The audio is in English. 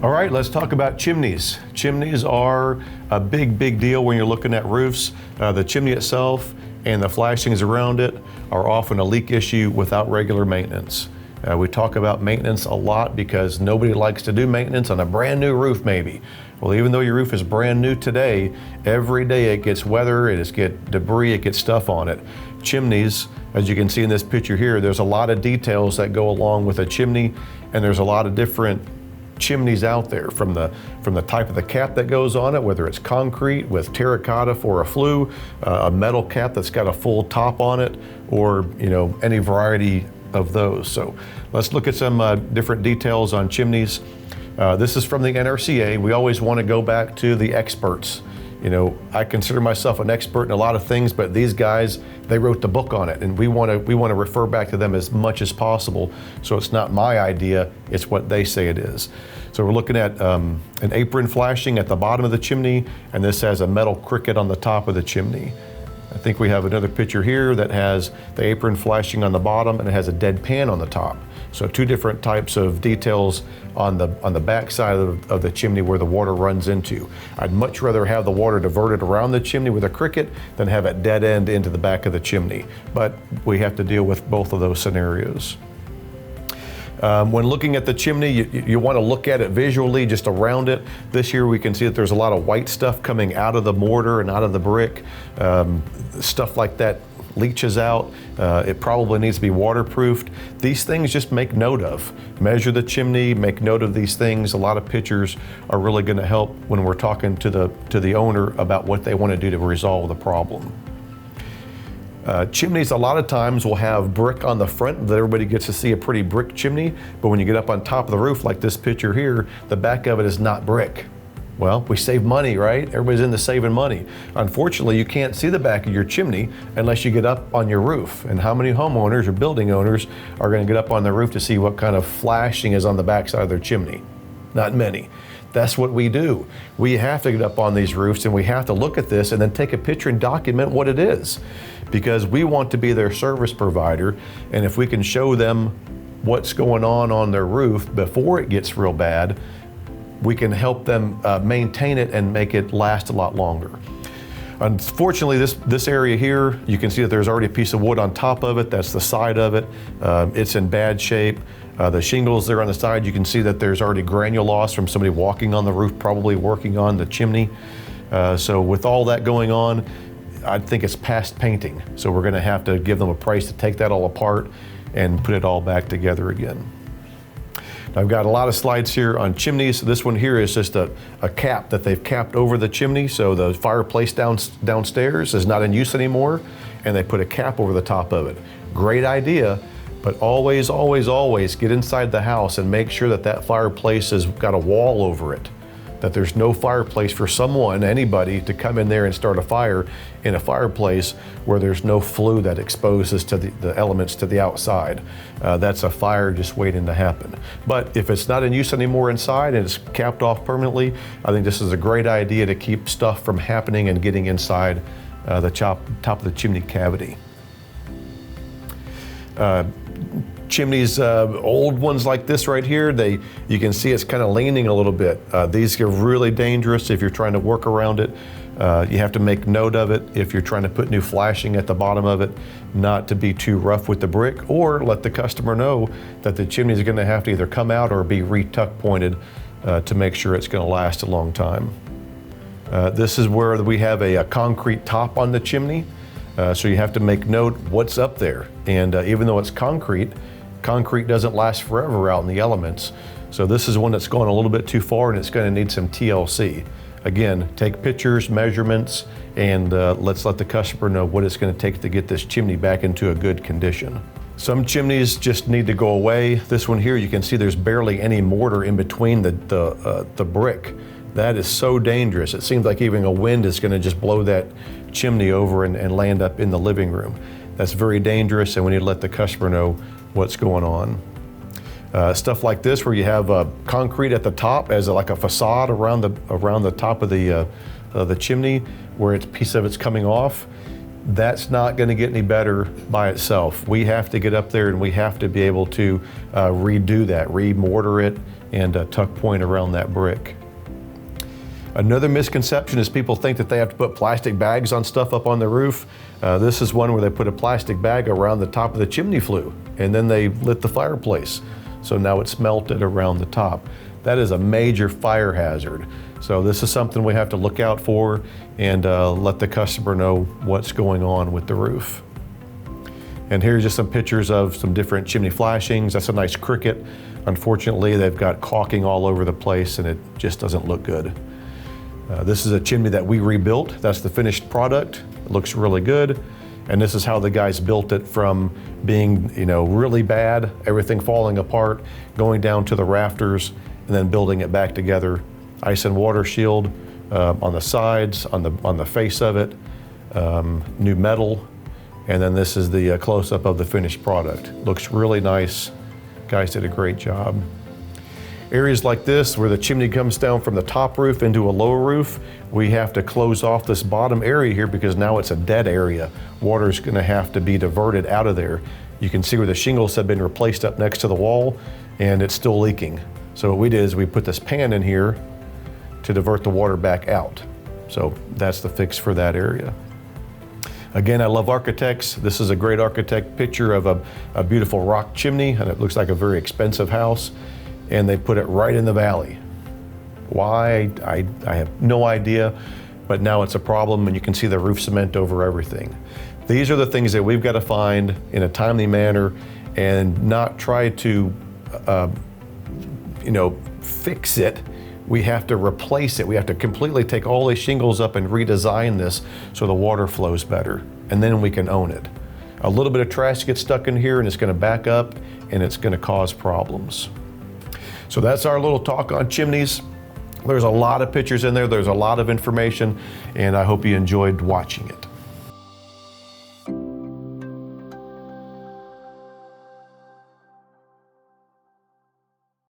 All right, let's talk about chimneys. Chimneys are a big deal when you're looking at roofs. The chimney itself and the flashings around it are often a leak issue without regular maintenance. We talk about maintenance a lot because nobody likes to do maintenance on a brand new roof maybe. Well, even though your roof is brand new today, every day it gets weather, it gets debris, it gets stuff on it. Chimneys, as you can see in this picture here, there's a lot of details that go along with a chimney, and there's a lot of different chimneys out there, from the type of the cap that goes on it, whether it's concrete with terracotta for a flue, a metal cap that's got a full top on it, or any variety of those. So let's look at some different details on chimneys. This is from the NRCA. We always want to go back to the experts. I consider myself an expert in a lot of things, but these guys, they wrote the book on it, and we want to refer back to them as much as possible. So it's not my idea, it's what they say it is. So we're looking at an apron flashing at the bottom of the chimney, and this has a metal cricket on the top of the chimney. I think we have another picture here that has the apron flashing on the bottom, and it has a dead pan on the top. So two different types of details on the back side of the chimney where the water runs into. I'd much rather have the water diverted around the chimney with a cricket than have it dead end into the back of the chimney. But we have to deal with both of those scenarios. When looking at the chimney, you want to look at it visually, just around it. This year we can see that there's a lot of white stuff coming out of the mortar and out of the brick. Stuff like that leaches out. It probably needs to be waterproofed. These things just make note of. Measure the chimney, make note of these things. A lot of pictures are really going to help when we're talking to the owner about what they want to do to resolve the problem. Chimneys a lot of times will have brick on the front that everybody gets to see a pretty brick chimney, but when you get up on top of the roof like this picture here, the back of it is not brick. Well, we save money, right? Everybody's into saving money. Unfortunately, you can't see the back of your chimney unless you get up on your roof. And how many homeowners or building owners are going to get up on their roof to see what kind of flashing is on the back side of their chimney? Not many. That's what we do. We have to get up on these roofs, and we have to look at this and then take a picture and document what it is, because we want to be their service provider. And if we can show them what's going on their roof before it gets real bad, we can help them maintain it and make it last a lot longer. Unfortunately, this area here, you can see that there's already a piece of wood on top of it. That's the side of it. It's in bad shape. The shingles there on the side, you can see that there's already granule loss from somebody walking on the roof, probably working on the chimney. So with all that going on, I think it's past painting. So we're gonna have to give them a price to take that all apart and put it all back together again. Now, I've got a lot of slides here on chimneys. This one here is just a cap that they've capped over the chimney. So the fireplace downstairs is not in use anymore, and they put a cap over the top of it. Great idea, but always get inside the house and make sure that that fireplace has got a wall over it, that there's no fireplace for someone, anybody, to come in there and start a fire in a fireplace where there's no flue that exposes to the elements to the outside. That's a fire just waiting to happen. But if it's not in use anymore inside and it's capped off permanently, I think this is a great idea to keep stuff from happening and getting inside the top of the chimney cavity. Chimneys, old ones like this right here, you can see it's kind of leaning a little bit. These are really dangerous if you're trying to work around it. You have to make note of it if you're trying to put new flashing at the bottom of it, not to be too rough with the brick, or let the customer know that the chimney is going to have to either come out or be re-tuck pointed to make sure it's going to last a long time. This is where we have a concrete top on the chimney. So you have to make note what's up there. And even though it's concrete doesn't last forever out in the elements. So this is one that's going a little bit too far, and it's going to need some TLC. Again, take pictures, measurements, and let's let the customer know what it's going to take to get this chimney back into a good condition. Some chimneys just need to go away. This one here, you can see there's barely any mortar in between the brick. That is so dangerous. It seems like even a wind is going to just blow that chimney over and land up in the living room. That's very dangerous, and we need to let the customer know what's going on. Stuff like this, where you have concrete at the top as like a facade around the top of the chimney, where a piece of it's coming off. That's not going to get any better by itself. We have to get up there and we have to be able to redo that, re-mortar it, and tuck point around that brick. Another misconception is people think that they have to put plastic bags on stuff up on the roof. This is one where they put a plastic bag around the top of the chimney flue, and then they lit the fireplace. So now it's melted around the top. That is a major fire hazard. So this is something we have to look out for and let the customer know what's going on with the roof. And here's just some pictures of some different chimney flashings. That's a nice cricket. Unfortunately, they've got caulking all over the place and it just doesn't look good. This is a chimney that we rebuilt. That's the finished product. It looks really good. And this is how the guys built it from being, really bad, everything falling apart, going down to the rafters, and then building it back together. Ice and water shield on the sides, on the face of it, new metal, and then this is the close-up of the finished product. Looks really nice. Guys did a great job. Areas like this, where the chimney comes down from the top roof into a lower roof, we have to close off this bottom area here because now it's a dead area. Water's gonna have to be diverted out of there. You can see where the shingles have been replaced up next to the wall and it's still leaking. So what we did is we put this pan in here to divert the water back out. So that's the fix for that area. Again, I love architects. This is a great architect picture of a beautiful rock chimney, and it looks like a very expensive house, and they put it right in the valley. Why? I have no idea, but now it's a problem, and you can see the roof cement over everything. These are the things that we've got to find in a timely manner and not try to fix it. We have to replace it. We have to completely take all these shingles up and redesign this so the water flows better, and then we can own it. A little bit of trash gets stuck in here and it's going to back up and it's going to cause problems. So that's our little talk on chimneys. There's a lot of pictures in there, there's a lot of information, and I hope you enjoyed watching it.